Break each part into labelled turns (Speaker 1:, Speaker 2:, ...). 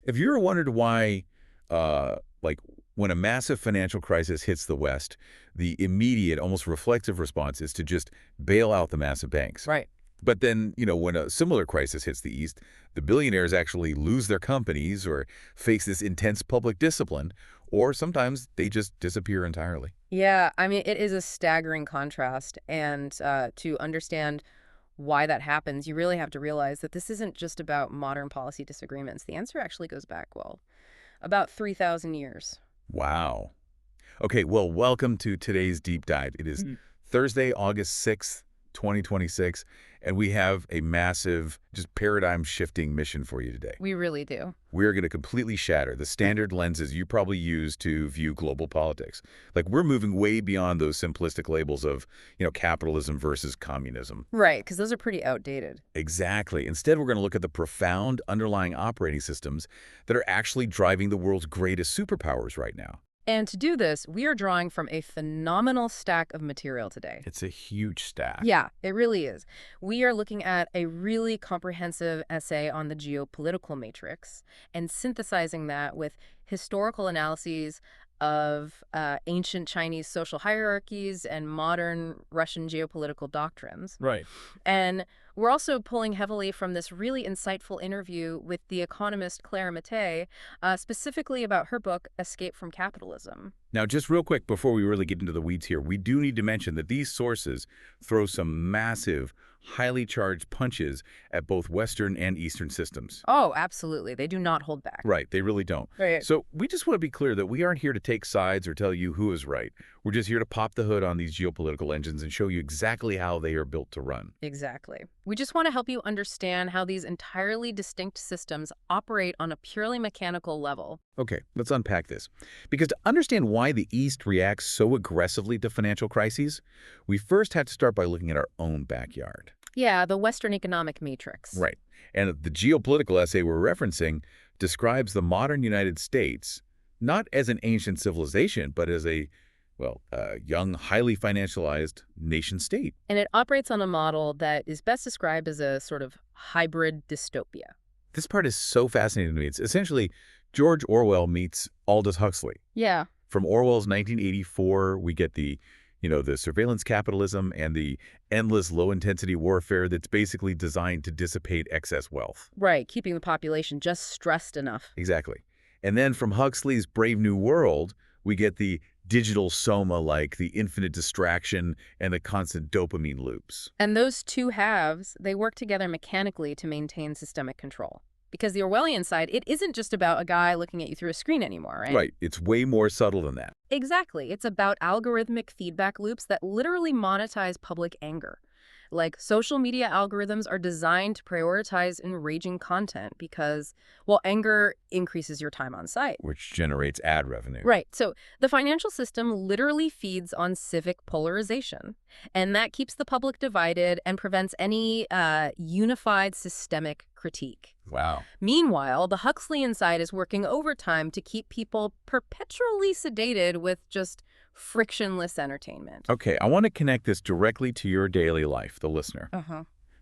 Speaker 1: Have you ever wondered why, like, when a massive financial crisis hits the West, the immediate, almost reflexive response is to just bail out the massive banks?
Speaker 2: Right.
Speaker 1: But then, when a similar crisis hits the East, the billionaires actually lose their companies or face this intense public discipline, or sometimes they just disappear entirely.
Speaker 2: Yeah, I mean, it is a staggering contrast. And to understand why that happens, you really have to realize that this isn't just about modern policy disagreements. The answer actually goes back, well, about 3,000 years.
Speaker 1: Wow. Okay, well, welcome to today's deep dive. It is Thursday, August 6th, 2026, and we have a massive, just paradigm-shifting mission for you today.
Speaker 2: We really do.
Speaker 1: We're going to completely shatter the standard lenses you probably use to view global politics. Like, we're moving way beyond those simplistic labels of, capitalism versus communism.
Speaker 2: Right, because those are pretty outdated.
Speaker 1: Exactly. Instead, we're going to look at the profound underlying operating systems that are actually driving the world's greatest superpowers right now.
Speaker 2: And to do this, we are drawing from a phenomenal stack of material today.
Speaker 1: It's a huge stack.
Speaker 2: Yeah, it really is. We are looking at a really comprehensive essay on the geopolitical matrix and synthesizing that with historical analyses of ancient Chinese social hierarchies and modern Russian geopolitical doctrines.
Speaker 1: Right.
Speaker 2: And we're also pulling heavily from this really insightful interview with the economist Claire Mattei, specifically about her book, Escape from Capitalism.
Speaker 1: Now, just real quick before we really get into the weeds here, we do need to mention that these sources throw some massive, highly charged punches at both Western and Eastern systems.
Speaker 2: Oh, absolutely. They do not hold back.
Speaker 1: Right, they really don't.
Speaker 2: Right.
Speaker 1: So we just want to be clear that we aren't here to take sides or tell you who is right. We're just here to pop the hood on these geopolitical engines and show you exactly how they are built to run.
Speaker 2: Exactly. We just want to help you understand how these entirely distinct systems operate on a purely mechanical level.
Speaker 1: Okay, let's unpack this. Because to understand why the East reacts so aggressively to financial crises, we first have to start by looking at our own backyard.
Speaker 2: Yeah, the Western economic matrix.
Speaker 1: Right. And the geopolitical essay we're referencing describes the modern United States not as an ancient civilization, but as a young, highly financialized nation-state.
Speaker 2: And it operates on a model that is best described as a sort of hybrid dystopia.
Speaker 1: This part is so fascinating to me. It's essentially George Orwell meets Aldous Huxley.
Speaker 2: Yeah.
Speaker 1: From Orwell's 1984, we get the surveillance capitalism and the endless low-intensity warfare that's basically designed to dissipate excess wealth.
Speaker 2: Right, keeping the population just stressed enough.
Speaker 1: Exactly. And then from Huxley's Brave New World, we get the digital soma, like the infinite distraction and the constant dopamine loops.
Speaker 2: And those two halves, they work together mechanically to maintain systemic control. Because the Orwellian side, it isn't just about a guy looking at you through a screen anymore, right?
Speaker 1: Right. It's way more subtle than that.
Speaker 2: Exactly. It's about algorithmic feedback loops that literally monetize public anger. Like, social media algorithms are designed to prioritize enraging content because, well, anger increases your time on site.
Speaker 1: Which generates ad revenue.
Speaker 2: Right. So the financial system literally feeds on civic polarization, and that keeps the public divided and prevents any unified systemic critique.
Speaker 1: Wow.
Speaker 2: Meanwhile, the Huxleyan side is working overtime to keep people perpetually sedated with just frictionless entertainment.
Speaker 1: Okay, I want to connect this directly to your daily life, the listener.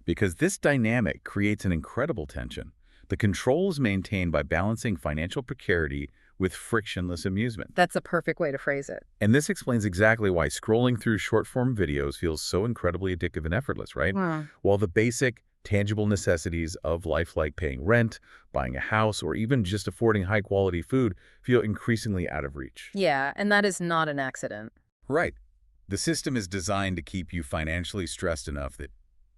Speaker 1: Because this dynamic creates an incredible tension. The control is maintained by balancing financial precarity with frictionless amusement.
Speaker 2: That's a perfect way to phrase it.
Speaker 1: And this explains exactly why scrolling through short-form videos feels so incredibly addictive and effortless, right? While the basic, tangible necessities of life like paying rent, buying a house, or even just affording high-quality food feel increasingly out of reach.
Speaker 2: Yeah, and that is not an accident.
Speaker 1: Right. The system is designed to keep you financially stressed enough that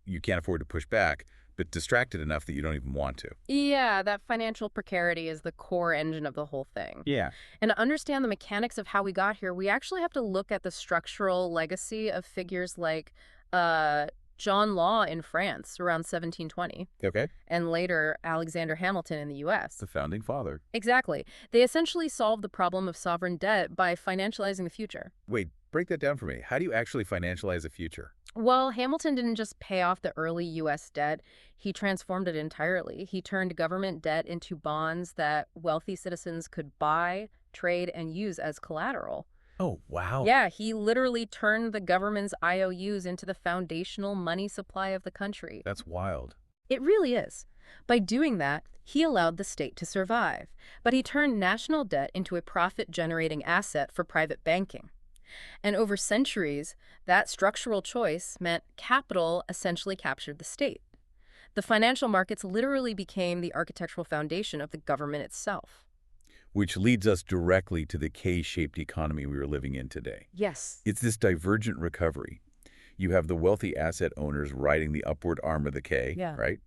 Speaker 1: you can't afford to push back, but distracted enough that you don't even want to.
Speaker 2: Yeah, that financial precarity is the core engine of the whole thing.
Speaker 1: Yeah.
Speaker 2: And to understand the mechanics of how we got here, we actually have to look at the structural legacy of figures like John Law in France around 1720.
Speaker 1: Okay.
Speaker 2: And later, Alexander Hamilton in the U.S.
Speaker 1: The founding father.
Speaker 2: Exactly. They essentially solved the problem of sovereign debt by financializing the future.
Speaker 1: Wait, break that down for me. How do you actually financialize a future?
Speaker 2: Well, Hamilton didn't just pay off the early U.S. debt. He transformed it entirely. He turned government debt into bonds that wealthy citizens could buy, trade, and use as collateral.
Speaker 1: Oh, wow.
Speaker 2: Yeah, he literally turned the government's IOUs into the foundational money supply of the country.
Speaker 1: That's wild.
Speaker 2: It really is. By doing that, He allowed the state to survive, but he turned national debt into a profit-generating asset for private banking. And over centuries, that structural choice meant capital essentially captured the state. The financial markets literally became the architectural foundation of the government itself.
Speaker 1: Which leads us directly to the K-shaped economy we are living in today.
Speaker 2: Yes.
Speaker 1: It's this divergent recovery. You have the wealthy asset owners riding the upward arm of the K,
Speaker 2: Yeah.
Speaker 1: right?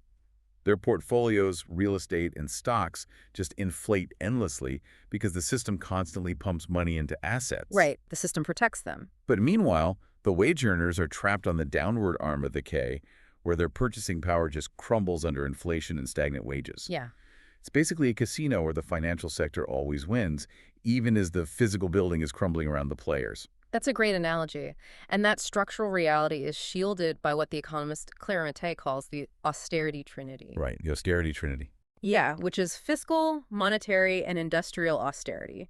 Speaker 1: Their portfolios, real estate, and stocks just inflate endlessly because the system constantly pumps money into assets.
Speaker 2: Right. The system protects them.
Speaker 1: But meanwhile, the wage earners are trapped on the downward arm of the K, where their purchasing power just crumbles under inflation and stagnant wages.
Speaker 2: Yeah.
Speaker 1: It's basically a casino where the financial sector always wins, even as the physical building is crumbling around the players.
Speaker 2: That's a great analogy. And that structural reality is shielded by what the economist Claire Mattei calls the austerity trinity.
Speaker 1: Right, the austerity trinity.
Speaker 2: Yeah, which is fiscal, monetary, and industrial austerity.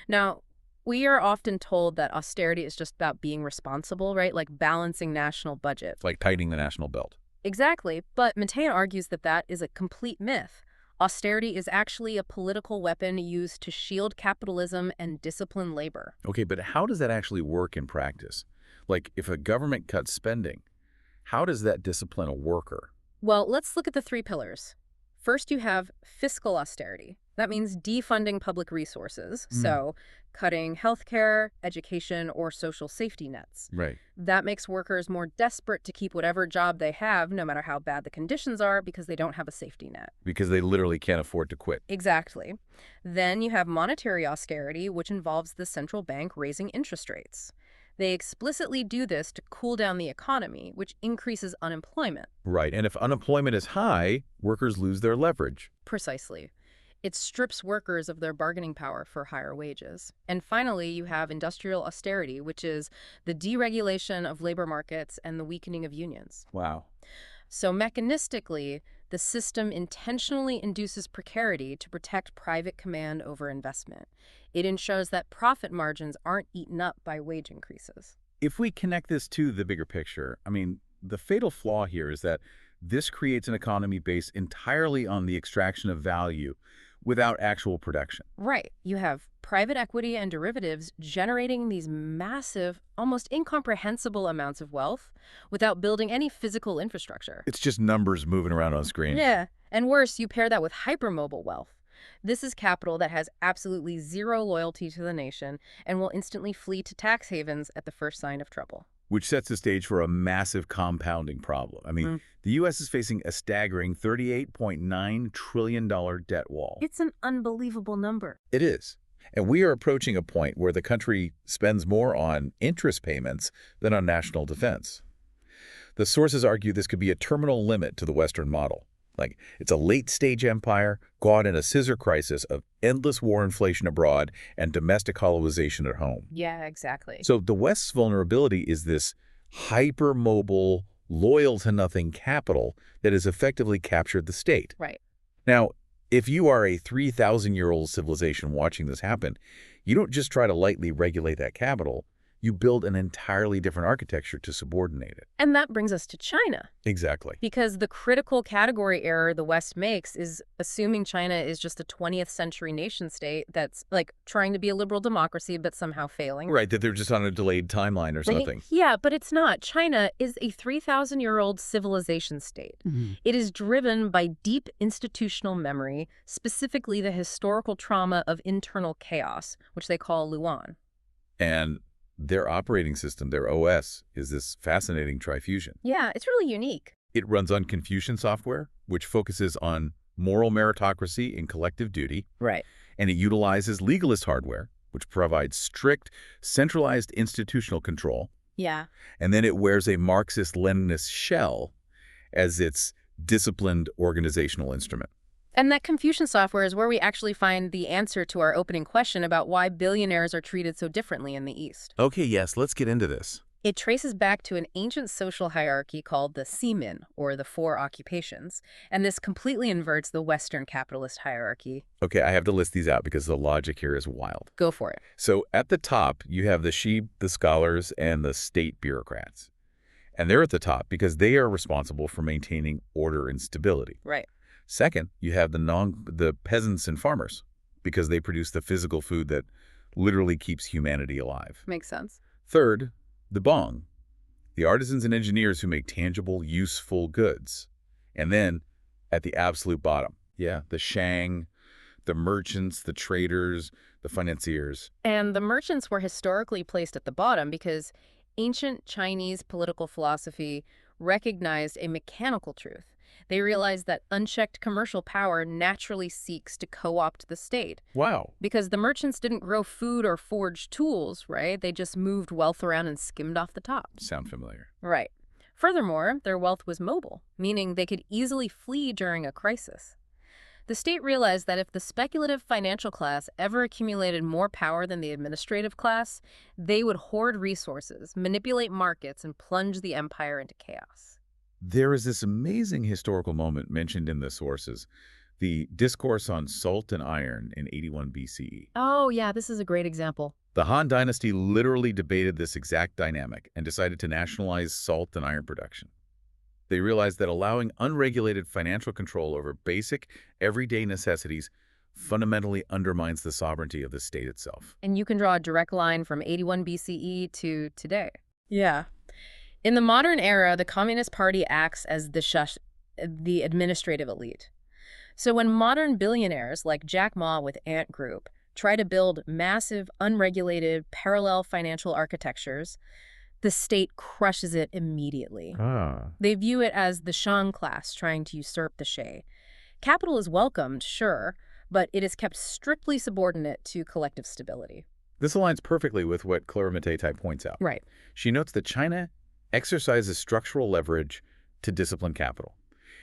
Speaker 2: Now, we are often told that austerity is just about being responsible, right? Like balancing national budget.
Speaker 1: It's like tightening the national belt.
Speaker 2: Exactly, but Mattei argues that that is a complete myth. Austerity is actually a political weapon used to shield capitalism and discipline labor.
Speaker 1: Okay, but how does that actually work in practice? Like, if a government cuts spending, how does that discipline a worker?
Speaker 2: Well, let's look at the three pillars. First, you have fiscal austerity. That means defunding public resources, so cutting healthcare, education, or social safety nets.
Speaker 1: Right.
Speaker 2: That makes workers more desperate to keep whatever job they have, no matter how bad the conditions are, because they don't have a safety net.
Speaker 1: Because they literally can't afford to quit.
Speaker 2: Exactly. Then you have monetary austerity, which involves the central bank raising interest rates. They explicitly do this to cool down the economy, which increases unemployment.
Speaker 1: Right, and if unemployment is high, workers lose their leverage.
Speaker 2: Precisely. It strips workers of their bargaining power for higher wages. And finally, you have industrial austerity, which is the deregulation of labor markets and the weakening of unions.
Speaker 1: Wow.
Speaker 2: So mechanistically, the system intentionally induces precarity to protect private command over investment. It ensures that profit margins aren't eaten up by wage increases.
Speaker 1: If we connect this to the bigger picture, the fatal flaw here is that this creates an economy based entirely on the extraction of value without actual production.
Speaker 2: Right. You have private equity and derivatives generating these massive, almost incomprehensible amounts of wealth without building any physical infrastructure.
Speaker 1: It's just numbers moving around on a screen.
Speaker 2: Yeah. And worse, you pair that with hypermobile wealth. This is capital that has absolutely zero loyalty to the nation and will instantly flee to tax havens at the first sign of trouble.
Speaker 1: Which sets the stage for a massive compounding problem. The U.S. is facing a staggering $38.9 trillion debt wall.
Speaker 2: It's an unbelievable number.
Speaker 1: It is. And we are approaching a point where the country spends more on interest payments than on national defense. The sources argue this could be a terminal limit to the Western model. Like, it's a late-stage empire caught in a scissor crisis of endless war inflation abroad and domestic hollowisation at home.
Speaker 2: Yeah, exactly.
Speaker 1: So the West's vulnerability is this hypermobile, loyal-to-nothing capital that has effectively captured the state.
Speaker 2: Right.
Speaker 1: Now, if you are a 3,000-year-old civilization watching this happen, you don't just try to lightly regulate that capital. You build an entirely different architecture to subordinate it.
Speaker 2: And that brings us to China.
Speaker 1: Exactly.
Speaker 2: Because the critical category error the West makes is assuming China is just a 20th century nation state that's like trying to be a liberal democracy but somehow failing.
Speaker 1: Right, that they're just on a delayed timeline or something.
Speaker 2: Yeah, but it's not. China is a 3,000-year-old civilization state. It is driven by deep institutional memory, specifically the historical trauma of internal chaos, which they call Luan.
Speaker 1: And their operating system, their OS, is this fascinating trifusion.
Speaker 2: Yeah, it's really unique.
Speaker 1: It runs on Confucian software, which focuses on moral meritocracy and collective duty.
Speaker 2: Right.
Speaker 1: And it utilizes legalist hardware, which provides strict, centralized institutional control.
Speaker 2: Yeah.
Speaker 1: And then it wears a Marxist-Leninist shell as its disciplined organizational instrument.
Speaker 2: And that Confucian software is where we actually find the answer to our opening question about why billionaires are treated so differently in the East.
Speaker 1: Okay, yes, let's get into this.
Speaker 2: It traces back to an ancient social hierarchy called the Seamen, or the Four Occupations, and this completely inverts the Western capitalist hierarchy.
Speaker 1: Okay, I have to list these out because the logic here is wild.
Speaker 2: Go for it.
Speaker 1: So at the top, you have the sheep, the scholars, and the state bureaucrats. And they're at the top because they are responsible for maintaining order and stability.
Speaker 2: Right.
Speaker 1: Second, you have the peasants and farmers, because they produce the physical food that literally keeps humanity alive.
Speaker 2: Makes sense.
Speaker 1: Third, the Bong, the artisans and engineers who make tangible, useful goods. And then, at the absolute bottom, yeah, the Shang, the merchants, the traders, the financiers.
Speaker 2: And the merchants were historically placed at the bottom because ancient Chinese political philosophy recognized a mechanical truth. They realized that unchecked commercial power naturally seeks to co-opt the state.
Speaker 1: Wow.
Speaker 2: Because the merchants didn't grow food or forge tools, right? They just moved wealth around and skimmed off the top.
Speaker 1: Sound familiar?
Speaker 2: Right. Furthermore, their wealth was mobile, meaning they could easily flee during a crisis. The state realized that if the speculative financial class ever accumulated more power than the administrative class, they would hoard resources, manipulate markets, and plunge the empire into chaos.
Speaker 1: There is this amazing historical moment mentioned in the sources, the discourse on salt and iron in 81 BCE.
Speaker 2: Oh, yeah, this is a great example.
Speaker 1: The Han Dynasty literally debated this exact dynamic and decided to nationalize salt and iron production. They realized that allowing unregulated financial control over basic, everyday necessities fundamentally undermines the sovereignty of the state itself.
Speaker 2: And you can draw a direct line from 81 BCE to today. Yeah. In the modern era, the Communist Party acts as the administrative elite. So when modern billionaires like Jack Ma with Ant Group try to build massive, unregulated, parallel financial architectures, the state crushes it immediately. They view it as the Shang class trying to usurp the Shay. Capital is welcomed, sure, but it is kept strictly subordinate to collective stability.
Speaker 1: This aligns perfectly with what Clara Matei points out.
Speaker 2: Right.
Speaker 1: She notes that China exercises structural leverage to discipline capital.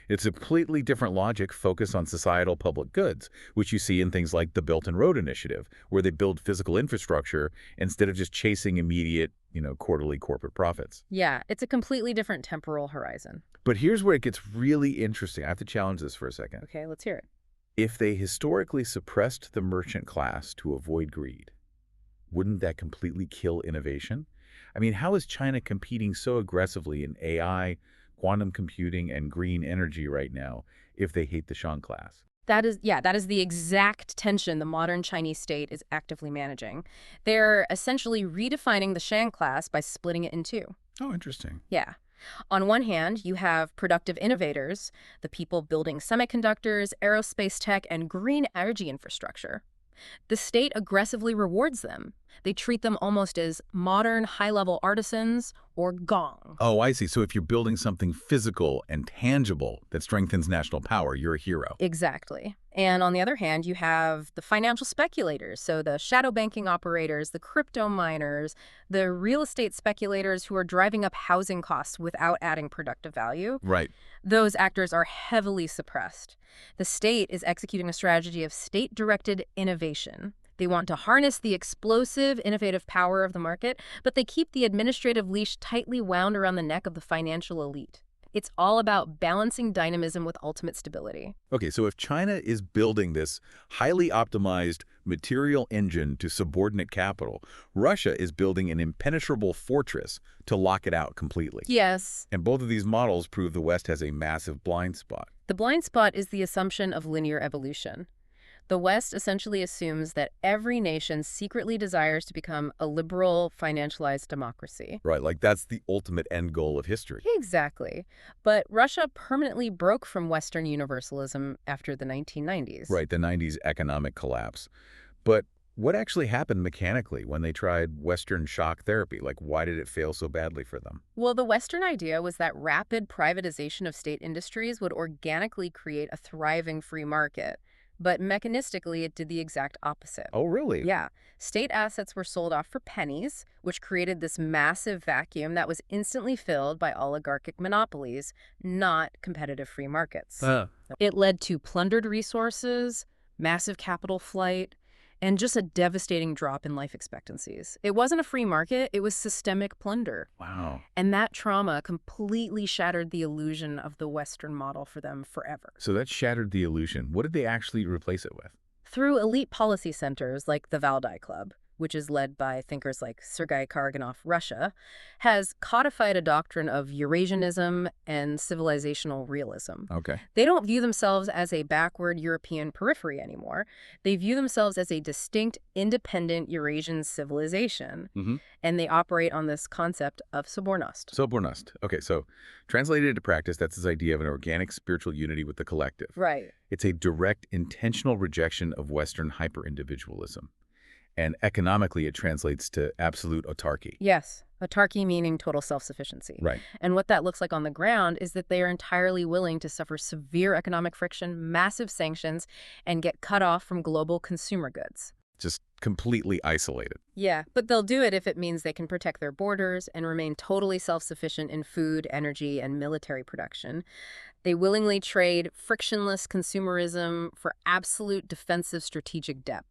Speaker 1: It's a completely different logic focused on societal public goods, which you see in things like the Belt and Road Initiative, where they build physical infrastructure instead of just chasing immediate, quarterly corporate profits.
Speaker 2: Yeah, it's a completely different temporal horizon.
Speaker 1: But here's where it gets really interesting. I have to challenge this for a second.
Speaker 2: Okay, let's hear it.
Speaker 1: If they historically suppressed the merchant class to avoid greed, wouldn't that completely kill innovation? I mean, how is China competing so aggressively in AI, quantum computing, and green energy right now if they hate the Shang class?
Speaker 2: That is the exact tension the modern Chinese state is actively managing. They're essentially redefining the Shang class by splitting it in two.
Speaker 1: Oh, interesting.
Speaker 2: Yeah. On one hand, you have productive innovators, the people building semiconductors, aerospace tech, and green energy infrastructure. The state aggressively rewards them. They treat them almost as modern, high-level artisans or gong.
Speaker 1: Oh, I see. So if you're building something physical and tangible that strengthens national power, you're a hero.
Speaker 2: Exactly. And on the other hand, you have the financial speculators, so the shadow banking operators, the crypto miners, the real estate speculators who are driving up housing costs without adding productive value.
Speaker 1: Right.
Speaker 2: Those actors are heavily suppressed. The state is executing a strategy of state-directed innovation. They want to harness the explosive, innovative power of the market, but they keep the administrative leash tightly wound around the neck of the financial elite. It's all about balancing dynamism with ultimate stability.
Speaker 1: Okay, so if China is building this highly optimized material engine to subordinate capital, Russia is building an impenetrable fortress to lock it out completely.
Speaker 2: Yes.
Speaker 1: And both of these models prove the West has a massive blind spot.
Speaker 2: The blind spot is the assumption of linear evolution. The West essentially assumes that every nation secretly desires to become a liberal, financialized democracy.
Speaker 1: Right, like that's the ultimate end goal of history.
Speaker 2: Exactly. But Russia permanently broke from Western universalism after the 1990s.
Speaker 1: Right, the 90s economic collapse. But what actually happened mechanically when they tried Western shock therapy? Like, why did it fail so badly for them?
Speaker 2: Well, the Western idea was that rapid privatization of state industries would organically create a thriving free market. But mechanistically, it did the exact opposite.
Speaker 1: Oh, really?
Speaker 2: Yeah. State assets were sold off for pennies, which created this massive vacuum that was instantly filled by oligarchic monopolies, not competitive free markets. It led to plundered resources, massive capital flight, and just a devastating drop in life expectancies. It wasn't a free market, it was systemic plunder.
Speaker 1: Wow.
Speaker 2: And that trauma completely shattered the illusion of the Western model for them forever.
Speaker 1: So that shattered the illusion. What did they actually replace it with?
Speaker 2: Through elite policy centers like the Valdai Club. which is led by thinkers like Sergei Karganov, Russia, has codified a doctrine of Eurasianism and civilizational realism.
Speaker 1: Okay.
Speaker 2: They don't view themselves as a backward European periphery anymore. They view themselves as a distinct, independent Eurasian civilization,
Speaker 1: Mm-hmm.
Speaker 2: and they operate on this concept of Sobornost.
Speaker 1: Sobornost. Okay, so translated into practice, that's this idea of an organic spiritual unity with the collective.
Speaker 2: Right.
Speaker 1: It's a direct, intentional rejection of Western hyper-individualism. And economically, it translates to absolute autarky.
Speaker 2: Yes, autarky meaning total self-sufficiency.
Speaker 1: Right.
Speaker 2: And what that looks like on the ground is that they are entirely willing to suffer severe economic friction, massive sanctions, and get cut off from global consumer goods.
Speaker 1: Just completely isolated.
Speaker 2: Yeah, but they'll do it if it means they can protect their borders and remain totally self-sufficient in food, energy, and military production. They willingly trade frictionless consumerism for absolute defensive strategic depth.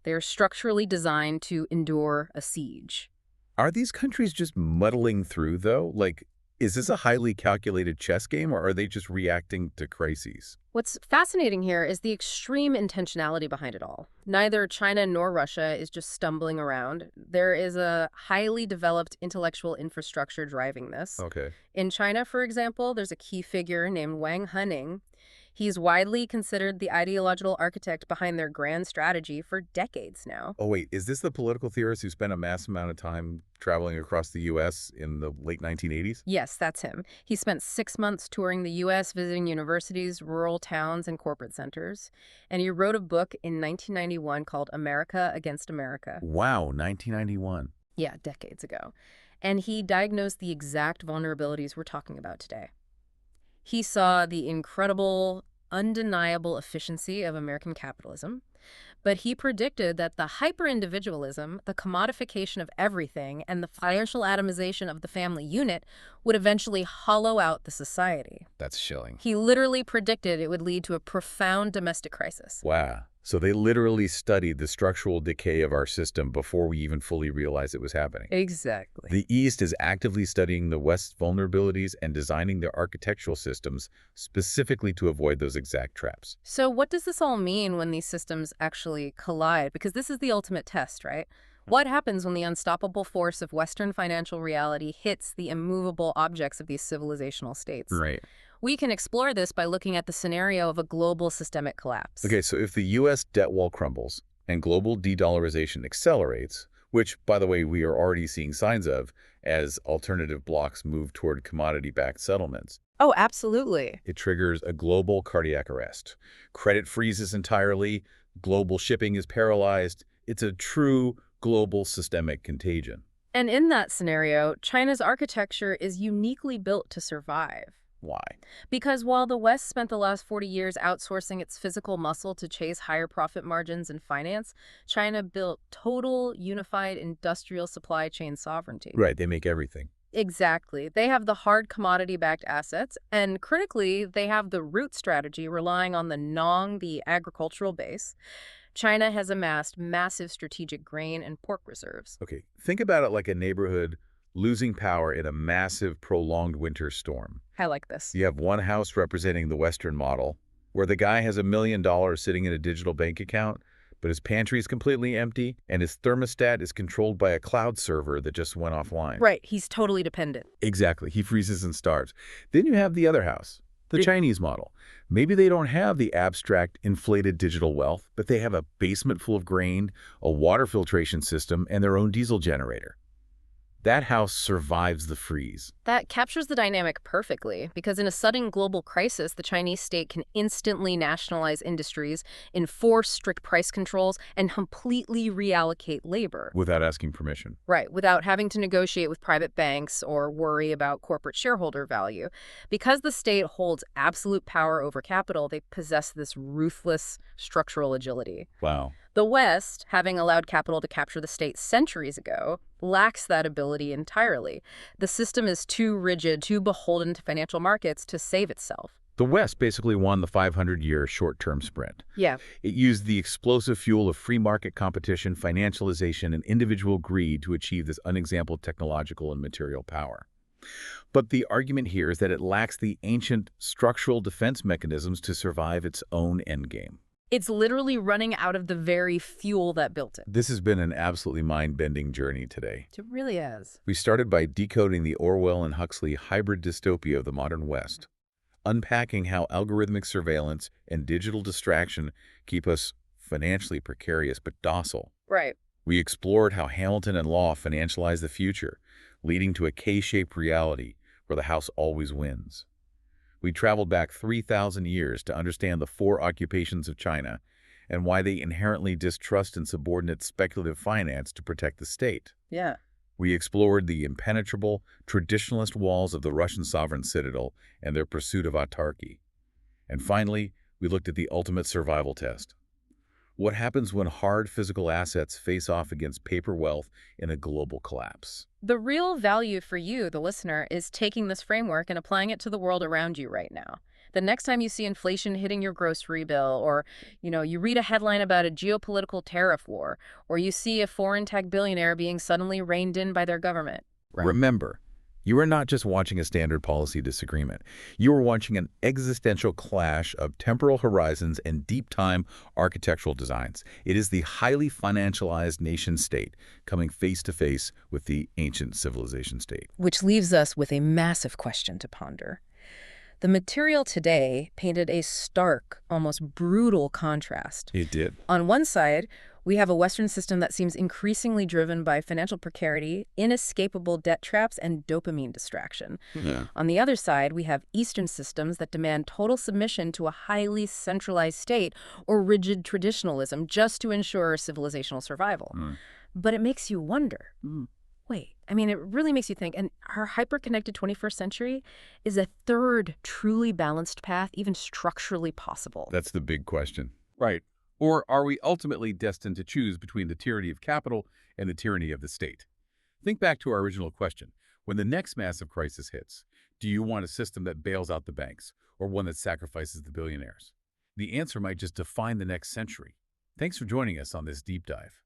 Speaker 2: They are structurally designed to endure a siege.
Speaker 1: Are these countries just muddling through, though? Like, is this a highly calculated chess game, or are they just reacting to crises?
Speaker 2: What's fascinating here is the extreme intentionality behind it all. Neither China nor Russia is just stumbling around. There is a highly developed intellectual infrastructure driving this.
Speaker 1: Okay.
Speaker 2: In China, for example, there's a key figure named Wang Hening. He's widely considered the ideological architect behind their grand strategy for decades now.
Speaker 1: Oh, wait, is this the political theorist who spent a massive amount of time traveling across the U.S. in the late 1980s?
Speaker 2: Yes, that's him. He spent 6 months touring the U.S., visiting universities, rural towns, and corporate centers. And he wrote a book in 1991 called America Against America.
Speaker 1: Wow, 1991.
Speaker 2: Yeah, decades ago. And he diagnosed the exact vulnerabilities we're talking about today. He saw the incredible, undeniable efficiency of American capitalism, but he predicted that the hyper-individualism, the commodification of everything, and the financial atomization of the family unit would eventually hollow out the society.
Speaker 1: That's chilling.
Speaker 2: He literally predicted it would lead to a profound domestic crisis.
Speaker 1: Wow. So they literally studied the structural decay of our system before we even fully realized it was happening.
Speaker 2: Exactly.
Speaker 1: The East is actively studying the West's vulnerabilities and designing their architectural systems specifically to avoid those exact traps.
Speaker 2: So what does this all mean when these systems actually collide? Because this is the ultimate test, right? What happens when the unstoppable force of Western financial reality hits the immovable objects of these civilizational states?
Speaker 1: Right.
Speaker 2: We can explore this by looking at the scenario of a global systemic collapse.
Speaker 1: Okay, so if the U.S. debt wall crumbles and global de-dollarization accelerates, which, by the way, we are already seeing signs of as alternative blocks move toward commodity-backed settlements.
Speaker 2: Oh, absolutely.
Speaker 1: It triggers a global cardiac arrest. Credit freezes entirely. Global shipping is paralyzed. It's a true global systemic contagion.
Speaker 2: And in that scenario, China's architecture is uniquely built to survive.
Speaker 1: Why?
Speaker 2: Because while the West spent the last 40 years outsourcing its physical muscle to chase higher profit margins in finance, China built total unified industrial supply chain sovereignty.
Speaker 1: Right, they make everything.
Speaker 2: Exactly. They have the hard commodity-backed assets, and critically, they have the root strategy relying on the Nong, the agricultural base. China has amassed massive strategic grain and pork reserves.
Speaker 1: Okay, think about it like a neighborhood losing power in a massive, prolonged winter storm.
Speaker 2: I like this.
Speaker 1: You have one house representing the Western model, where the guy has $1 million sitting in a digital bank account, but his pantry is completely empty, and his thermostat is controlled by a cloud server that just went offline.
Speaker 2: Right, he's totally dependent.
Speaker 1: Exactly, he freezes and starves. Then you have the other house, the Chinese model. Maybe they don't have the abstract, inflated digital wealth, but they have a basement full of grain, a water filtration system, and their own diesel generator. That house survives the freeze.
Speaker 2: That captures the dynamic perfectly, because in a sudden global crisis, the Chinese state can instantly nationalize industries, enforce strict price controls, and completely reallocate labor.
Speaker 1: Without asking permission.
Speaker 2: Right, without having to negotiate with private banks or worry about corporate shareholder value. Because the state holds absolute power over capital, they possess this ruthless structural agility.
Speaker 1: Wow.
Speaker 2: The West, having allowed capital to capture the state centuries ago, lacks that ability entirely. The system is too rigid, too beholden to financial markets to save itself.
Speaker 1: The West basically won the 500-year short-term sprint.
Speaker 2: Yeah.
Speaker 1: It used the explosive fuel of free market competition, financialization, and individual greed to achieve this unexampled technological and material power. But the argument here is that it lacks the ancient structural defense mechanisms to survive its own endgame.
Speaker 2: It's literally running out of the very fuel that built it.
Speaker 1: This has been an absolutely mind-bending journey today.
Speaker 2: It really is.
Speaker 1: We started by decoding the Orwell and Huxley hybrid dystopia of the modern West, unpacking how algorithmic surveillance and digital distraction keep us financially precarious but docile.
Speaker 2: Right.
Speaker 1: We explored how Hamilton and Law financialize the future, leading to a K-shaped reality where the house always wins. We traveled back 3,000 years to understand the four occupations of China and why they inherently distrust and subordinate speculative finance to protect the state.
Speaker 2: Yeah.
Speaker 1: We explored the impenetrable, traditionalist walls of the Russian sovereign citadel and their pursuit of autarky. And finally, we looked at the ultimate survival test. What happens when hard physical assets face off against paper wealth in a global collapse?
Speaker 2: The real value for you, the listener, is taking this framework and applying it to the world around you right now. The next time you see inflation hitting your grocery bill, or, you read a headline about a geopolitical tariff war, or you see a foreign tech billionaire being suddenly reined in by their government.
Speaker 1: Right. Remember, you are not just watching a standard policy disagreement. You are watching an existential clash of temporal horizons and deep-time architectural designs. It is the highly financialized nation-state coming face-to-face with the ancient civilization state.
Speaker 2: Which leaves us with a massive question to ponder. The material today painted a stark, almost brutal contrast.
Speaker 1: It did.
Speaker 2: On one side, we have a Western system that seems increasingly driven by financial precarity, inescapable debt traps, and dopamine distraction.
Speaker 1: Yeah.
Speaker 2: On the other side, we have Eastern systems that demand total submission to a highly centralized state or rigid traditionalism just to ensure civilizational survival. But it makes you wonder. Wait, it really makes you think, and our hyper-connected 21st century, is a third truly balanced path even structurally possible?
Speaker 1: That's the big question.
Speaker 3: Right. Or are we ultimately destined to choose between the tyranny of capital and the tyranny of the state? Think back to our original question. When the next massive crisis hits, do you want a system that bails out the banks or one that sacrifices the billionaires? The answer might just define the next century. Thanks for joining us on this deep dive.